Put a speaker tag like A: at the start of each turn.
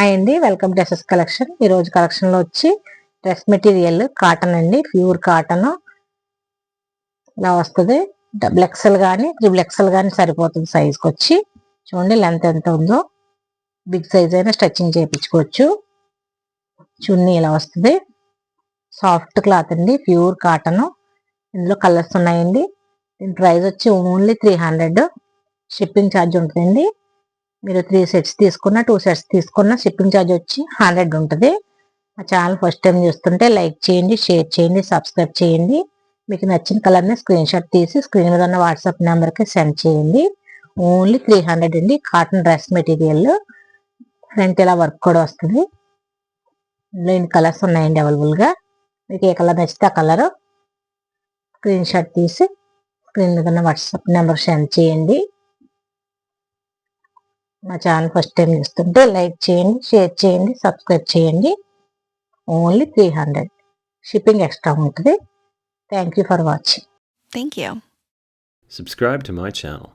A: Hi అండి, welcome to SS collection. ఈరోజు కలెక్షన్లో వచ్చి డ్రెస్ మెటీరియల్ కాటన్ అండి, ప్యూర్ కాటన్ ఇలా వస్తుంది. డబుల్ ఎక్సెల్ కానీ త్రిబుల్ ఎక్సెల్ కానీ సరిపోతుంది సైజ్కి వచ్చి. చూడండి లెంత్ ఎంత ఉందో, బిగ్ సైజ్ అయినా స్టిచ్చింగ్ చేయించుకోవచ్చు. చున్నీ ఇలా వస్తుంది. సాఫ్ట్ క్లాత్ అండి, ప్యూర్ కాటన్. ఇందులో కలర్స్ ఉన్నాయండి. దీని ప్రైస్ వచ్చి ఓన్లీ 300. షిప్పింగ్ ఛార్జ్ ఉంటుందండి. మీరు 3 సెట్స్ తీసుకున్న 2 సెట్స్ తీసుకున్న షిప్పింగ్ ఛార్జ్ వచ్చి 100 ఉంటుంది. మా ఛానల్ ఫస్ట్ టైం చూస్తుంటే లైక్ చేయండి, షేర్ చేయండి, సబ్స్క్రైబ్ చేయండి. మీకు నచ్చిన కలర్ని స్క్రీన్ షాట్ తీసి స్క్రీన్ మీద ఉన్న వాట్సాప్ నెంబర్కి సెండ్ చేయండి. ఓన్లీ 300 అండి. Cotton dress material. ఫ్రంట్ ఇలా వర్క్ కూడా వస్తుంది. ఇందులో ఇన్ని కలర్స్ ఉన్నాయండి అవైలబుల్గా. మీకు ఏ కలర్ నచ్చితే ఆ కలర్ స్క్రీన్ షాట్ తీసి స్క్రీన్ మీద ఉన్న వాట్సాప్ నెంబర్ సెండ్ చేయండి. మా ఛానల్ ఫస్ట్ టైం చూస్తుంటే లైక్ చేయండి, షేర్ చేయండి, సబ్స్క్రైబ్ చేయండి. ఓన్లీ 300. షిప్పింగ్ ఎక్స్ట్రా ఉంటుంది. Thank you for watching.
B: Thank you.
C: Subscribe to my channel.